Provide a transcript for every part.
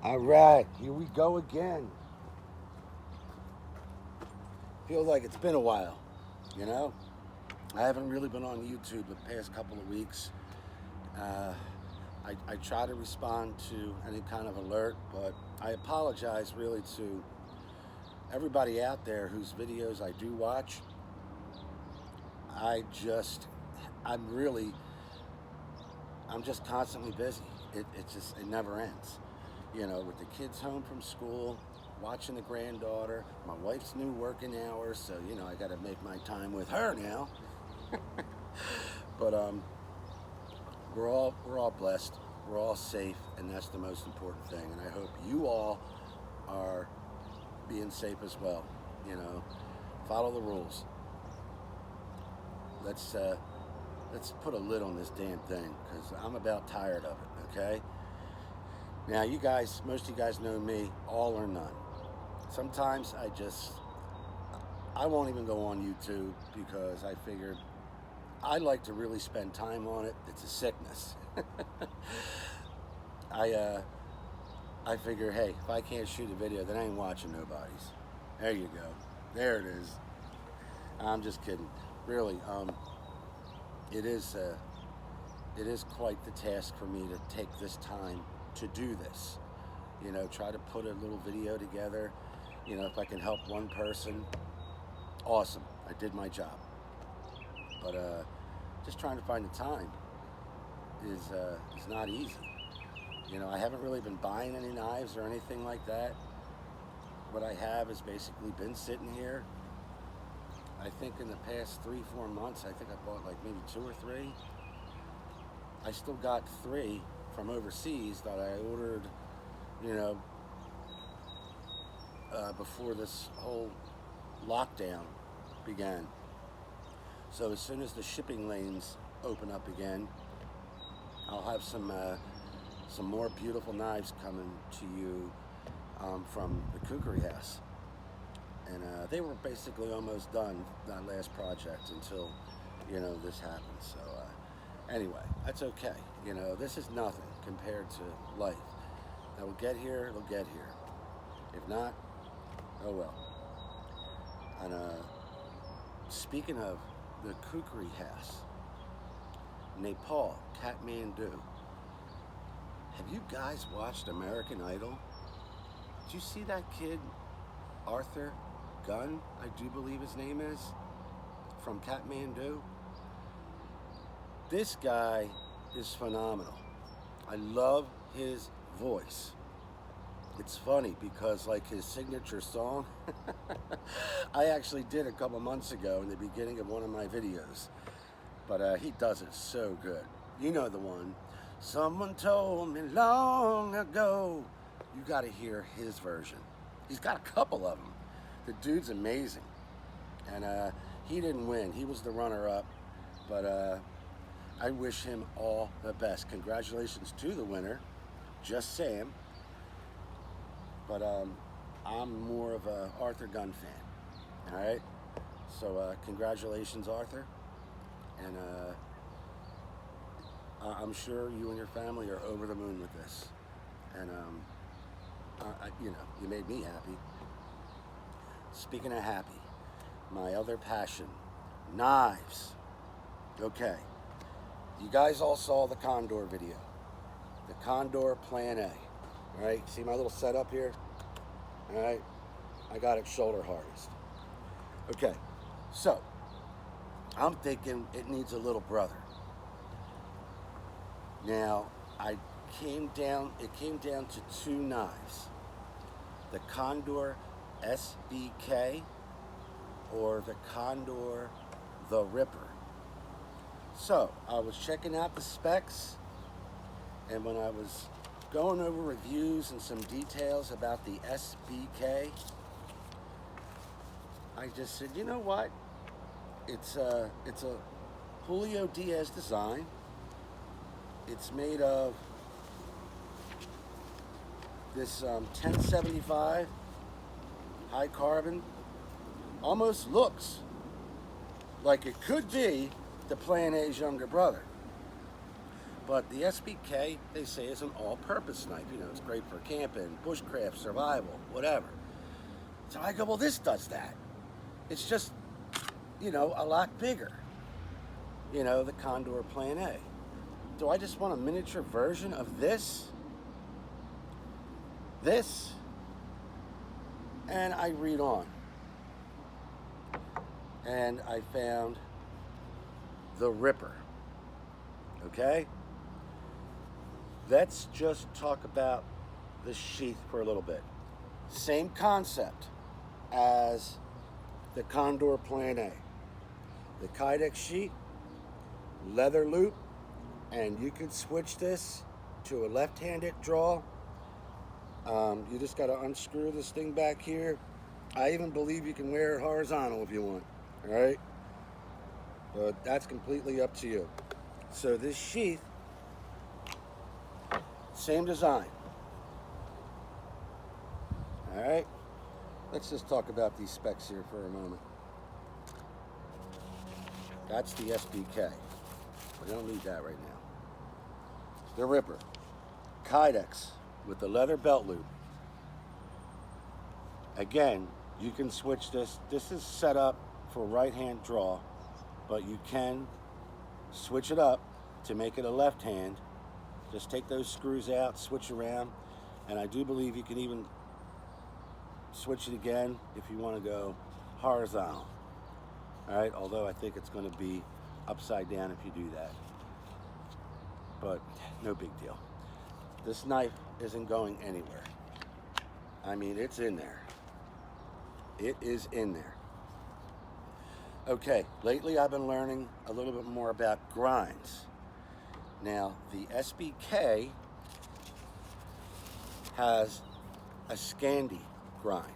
All right, here we go again. Feels like it's been a while, you know? I haven't really been on YouTube the past couple of weeks. Uh, I try to respond to any kind of alert, but I apologize really to everybody out there whose videos I do watch. I just, I'm really, I'm just constantly busy. It never ends. You know, with the kids home from school, watching the granddaughter, my wife's new working hours, so you know I got to make my time with her now. But we're all blessed, we're all safe, and that's the most important thing. And I hope you all are being safe as well. You know, follow the rules. Let's put a lid on this damn thing because I'm about tired of it. Okay. Now, you guys, most of you guys know me, all or none. Sometimes I won't even go on YouTube because I figured I like to really spend time on it. It's a sickness. I, uh, I figure, hey, if I can't shoot a video, then I ain't watching nobody's. There you go. There it is. I'm just kidding. Really, it is, it is quite the task for me to take this time to do this. You know, try to put a little video together. You know, if I can help one person, awesome. I did my job. But just trying to find the time is not easy. You know, I haven't really been buying any knives or anything like that. What I have has basically been sitting here. I think in the past 3-4 months, I think I bought like maybe 2 or 3. I still got 3 from overseas that I ordered, you know, before this whole lockdown began. So as soon as the shipping lanes open up again, I'll have some more beautiful knives coming to you from the Kukri House. And they were basically almost done, that last project, until, you know, this happened. So anyway, that's okay. You know, this is nothing compared to life. That will get here, it'll get here. If not, oh well. And speaking of the Kukri House, Nepal, Kathmandu, have you guys watched American Idol? Did you see that kid, Arthur Gunn, I do believe his name is, from Kathmandu? This guy is phenomenal. I love his voice. It's funny because like his signature song, I actually did a couple months ago in the beginning of one of my videos, but he does it so good. You know the one, someone told me long ago. You got to hear his version. He's got a couple of them. The dude's amazing. And he didn't win. He was the runner-up, but I wish him all the best. Congratulations to the winner, just Sam. But I'm more of a Arthur Gunn fan. All right. So congratulations, Arthur. And I'm sure you and your family are over the moon with this. And you know, you made me happy. Speaking of happy, my other passion, knives. Okay. You guys all saw the Condor video. The Condor Plan A. All right, see my little setup here? All right, I got it shoulder harnessed. Okay, so I'm thinking it needs a little brother. Now, it came down to 2 knives. The Condor SBK or the Condor the Ripper. So I was checking out the specs, and when I was going over reviews and some details about the SBK, I just said, you know what? It's a Julio Diaz design. It's made of this 1075 high carbon. Almost looks like it could be the Plan A's younger brother. But the SBK, they say, is an all-purpose knife. You know, it's great for camping, bushcraft, survival, whatever. So I go, well, this does that. It's just, you know, a lot bigger. You know, the Condor Plan A. Do I just want a miniature version of this? This? And I read on. And I found the Ripper. Okay? Let's just talk about the Sheath for a little bit. Same concept as the Condor Plan A. The Kydex sheet, leather loop, and you can switch this to a left-handed draw. You just got to unscrew this thing back here. I even believe you can wear it horizontal if you want, all right? But that's completely up to you. So this sheath, same design. All right, let's just talk about these specs here for a moment. That's the SBK. We don't need that right now. The Ripper, Kydex with the leather belt loop. Again, you can switch this. This is set up for right-hand draw, but you can switch it up to make it a left hand. Just take those screws out, switch around, and I do believe you can even switch it again if you want to go horizontal. All right, although I think it's going to be upside down if you do that, but no big deal. This knife isn't going anywhere. I mean, it's in there. It is in there. Okay, lately I've been learning a little bit more about grinds. Now, the SBK has a Scandi grind.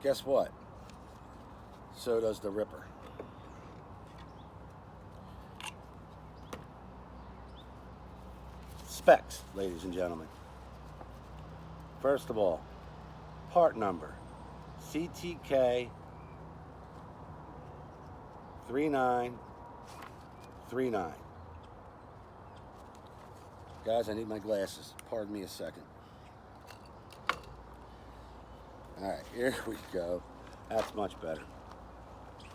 Guess what? So does the Ripper. Specs, ladies and gentlemen. First of all, part number CTK 3939. Guys, I need my glasses. Pardon me a second. All right, here we go. That's much better.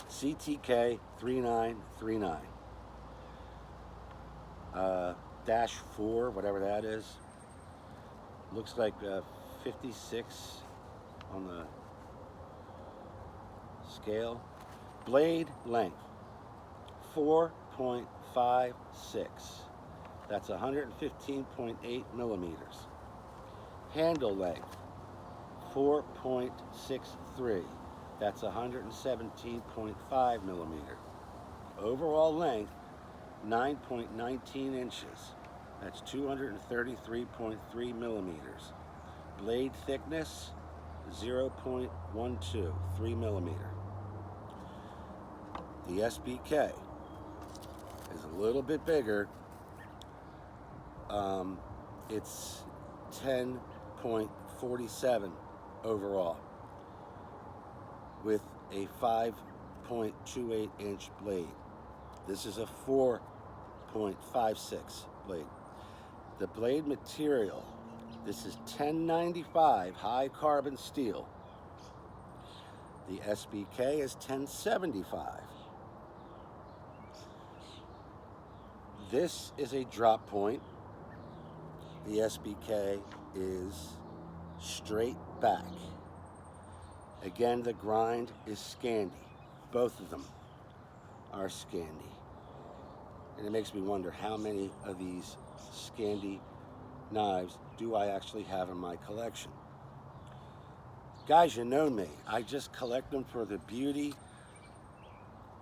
CTK 3939. Dash 4, whatever that is. Looks like 56 on the scale. Blade length 4.56. That's 115.8 millimeters. Handle length 4.63. That's 117.5 millimeter. Overall length 9.19 inches. That's 233.3 millimeters. Blade thickness 0.12, 3 millimeter. The SBK is a little bit bigger. It's 10.47 overall with a 5.28 inch blade. This is a 4.56 blade. The blade material, this is 1095 high carbon steel. The SBK is 1075. This is a drop point. The SBK is straight back. Again, the grind is Scandi. Both of them are Scandi. And it makes me wonder how many of these Scandi knives do I actually have in my collection. Guys, you know me. I just collect them for the beauty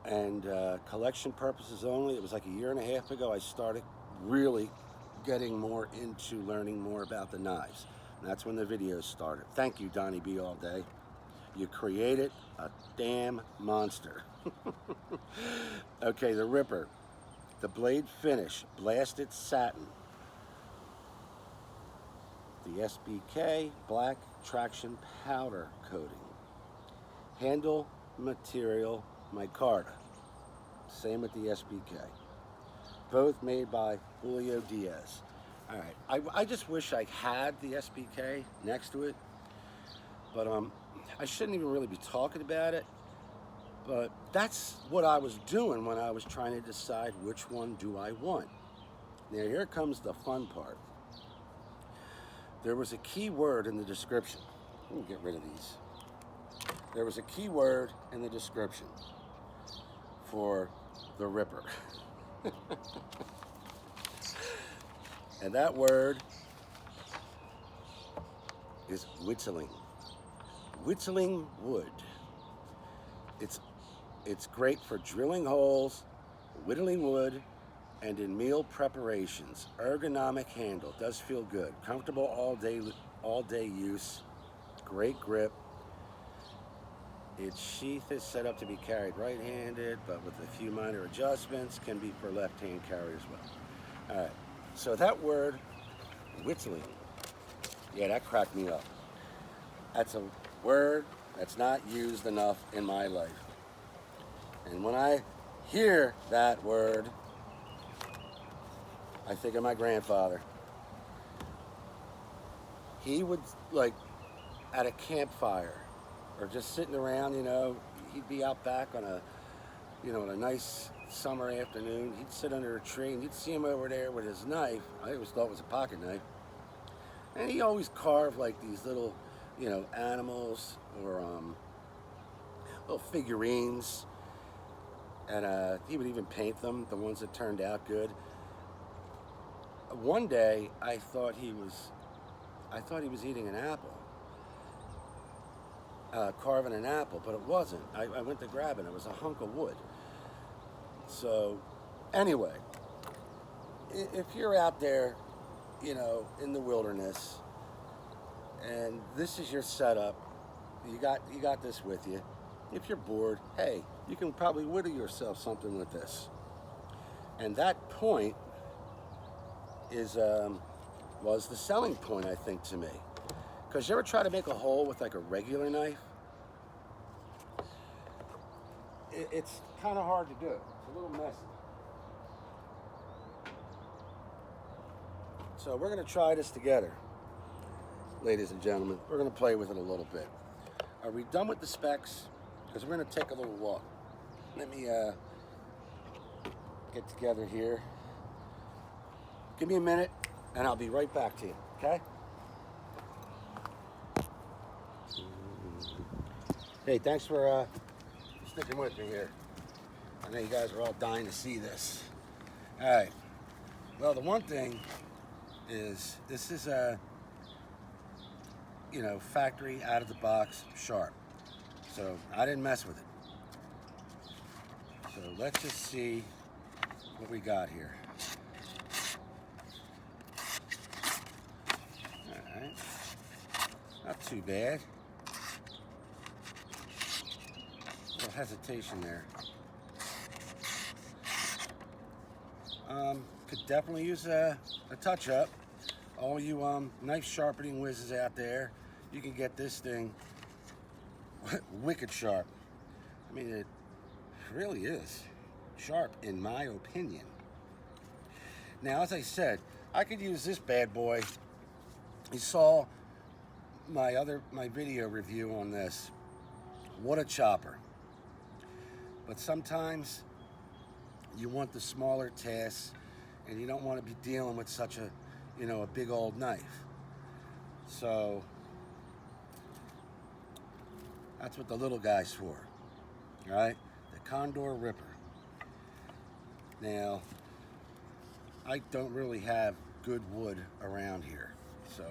and collection purposes only. It was like a year and a half ago I started really getting more into learning more about the knives. And that's when the videos started. Thank you, Donnie B. all day. You created a damn monster. Okay, the Ripper. The blade finish, blasted satin. The SBK, black traction powder coating. Handle material, micarta. Same with the SBK. both made by Julio Diaz. All right, I just wish I had the SPK next to it, but I shouldn't even really be talking about it, but that's what I was doing when I was trying to decide which one do I want. Now here comes the fun part. There was a key word in the description. Let me get rid of these. There was a key word in the description for the Ripper. And that word is whittling. Whittling wood. It's great for drilling holes, whittling wood, and in meal preparations. Ergonomic handle, does feel good. Comfortable all day use. Great grip. Its sheath is set up to be carried right-handed, but with a few minor adjustments, can be for left-hand carry as well. All right, so that word, whittling, yeah, that cracked me up. That's a word that's not used enough in my life. And when I hear that word, I think of my grandfather. He would, like, at a campfire, or just sitting around, you know, he'd be out back on a, you know, on a nice summer afternoon. He'd sit under a tree, and you'd see him over there with his knife. I always thought it was a pocket knife. And he always carved, like, these little, you know, animals or little figurines. And he would even paint them, the ones that turned out good. One day, I thought he was eating an apple. Carving an apple, but it wasn't. I went to grab it. It was a hunk of wood. So, anyway, if you're out there, you know, in the wilderness, and this is your setup, you got this with you. If you're bored, hey, you can probably whittle yourself something with this. And that point was the selling point, I think, to me. Because you ever try to make a hole with like a regular knife? It's kind of hard to do. It's a little messy. So we're going to try this together, ladies and gentlemen. We're going to play with it a little bit. Are we done with the specs? Because we're going to take a little walk. Let me get together here. Give me a minute, and I'll be right back to you, okay? Hey, thanks for sticking with me here. I know you guys are all dying to see this. All right. Well, the one thing is this is a, you know, factory out of the box sharp. So I didn't mess with it. So let's just see what we got here. All right. Not too bad. A little hesitation there. Could definitely use a touch-up. All you knife sharpening whizzes out there, you can get this thing wicked sharp. I mean, it really is sharp in my opinion. Now, as I said, I could use this bad boy. You saw my video review on this. What a chopper. But sometimes you want the smaller tasks and you don't want to be dealing with such a, you know, a big old knife. So that's what the little guy's for, right? The Condor Ripper. Now, I don't really have good wood around here, so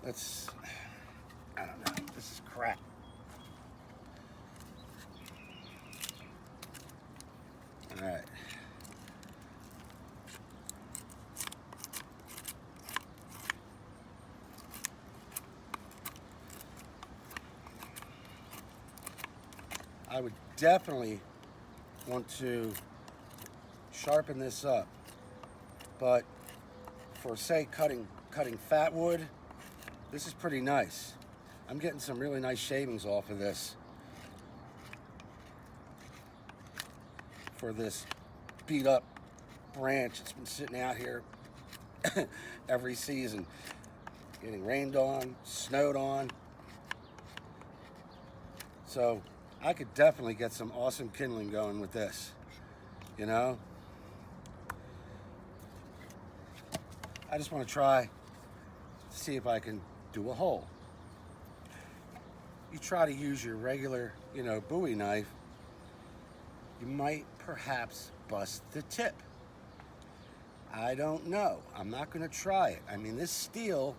I don't know, this is crap. All right. I would definitely want to sharpen this up, but for, say, cutting fat wood, this is pretty nice. I'm getting some really nice shavings off of this for this beat up branch that's been sitting out here every season, getting rained on, snowed on. So I could definitely get some awesome kindling going with this, you know. I just want to try to see if I can do a hole. You try to use your regular, you know, Bowie knife, you might perhaps bust the tip. I don't know. I'm not going to try it. I mean, this steel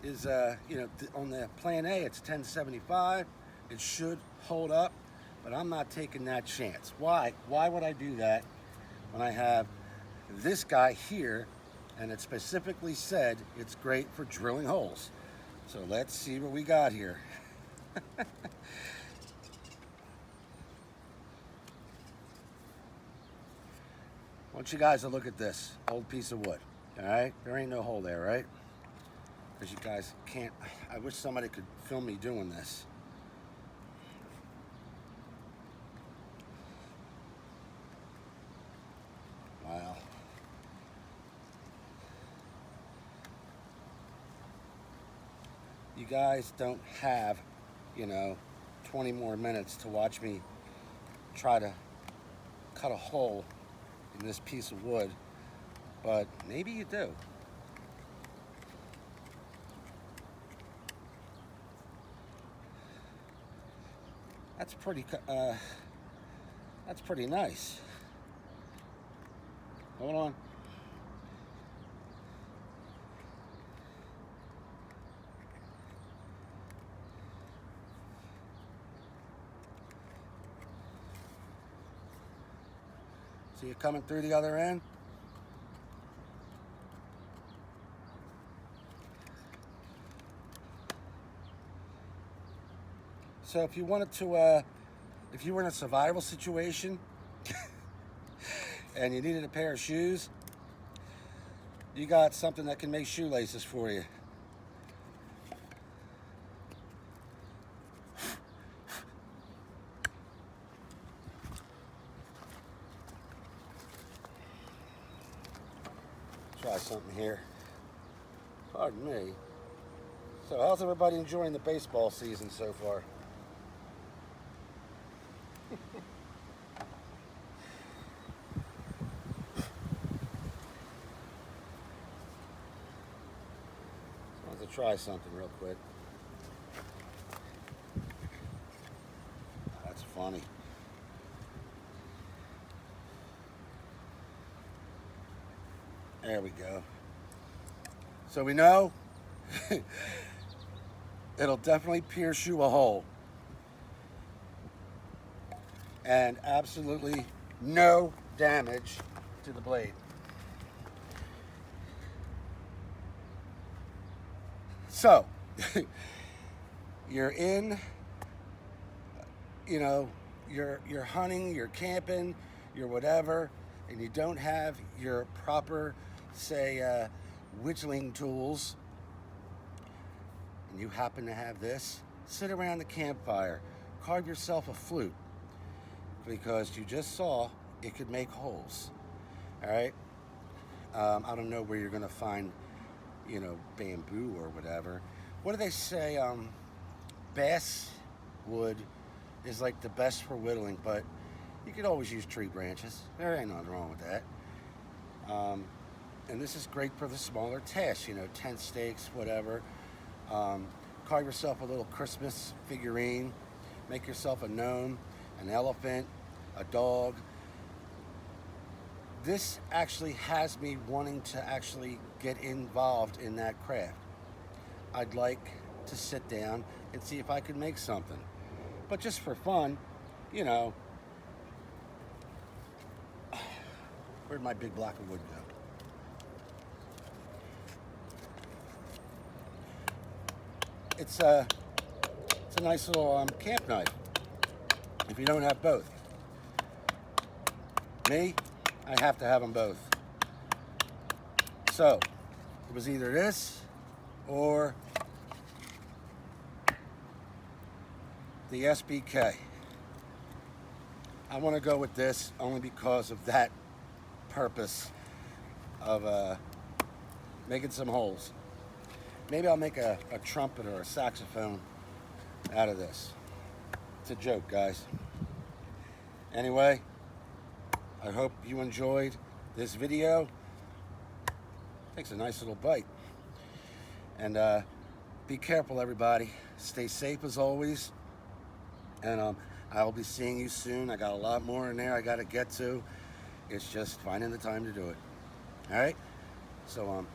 is, you know, on the plan A, it's 1075. It should hold up, but I'm not taking that chance. Why? Why would I do that when I have this guy here, and it specifically said it's great for drilling holes? So let's see what we got here. I want you guys to look at this old piece of wood, all right? There ain't no hole there, right? Because you guys can't, I wish somebody could film me doing this. Wow. You guys don't have, you know, 20 more minutes to watch me try to cut a hole in this piece of wood, but maybe you do. That's pretty nice. Hold on. See it coming through the other end? So if you wanted to, if you were in a survival situation and you needed a pair of shoes, you got something that can make shoelaces for you. Try something here. Pardon me. So how's everybody enjoying the baseball season so far? I want to try something real quick. That's funny. There we go. So we know it'll definitely pierce you a hole. And absolutely no damage to the blade. So, you're in, you know, you're hunting, you're camping, you're whatever, and you don't have your proper, say, whittling tools, and you happen to have this, sit around the campfire, carve yourself a flute, because you just saw it could make holes. All right. I don't know where you're going to find, you know, bamboo or whatever. What do they say? Bass wood is like the best for whittling, but you could always use tree branches. There ain't nothing wrong with that. And this is great for the smaller tasks, you know, tent stakes, whatever. Carve yourself a little Christmas figurine. Make yourself a gnome, an elephant, a dog. This actually has me wanting to actually get involved in that craft. I'd like to sit down and see if I could make something. But just for fun, you know. Where'd my big block of wood go? It's a nice little camp knife, if you don't have both. Me, I have to have them both. So, it was either this or the SBK. I want to go with this only because of that purpose of making some holes. Maybe I'll make a trumpet or a saxophone out of this. It's a joke, guys. Anyway, I hope you enjoyed this video. Takes a nice little bite. And be careful, everybody. Stay safe as always. And I'll be seeing you soon. I got a lot more in there I got to get to. It's just finding the time to do it. All right? So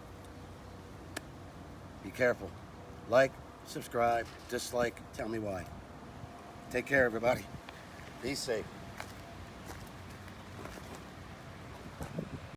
be careful. Like, subscribe, dislike, tell me why. Take care, everybody. Be safe.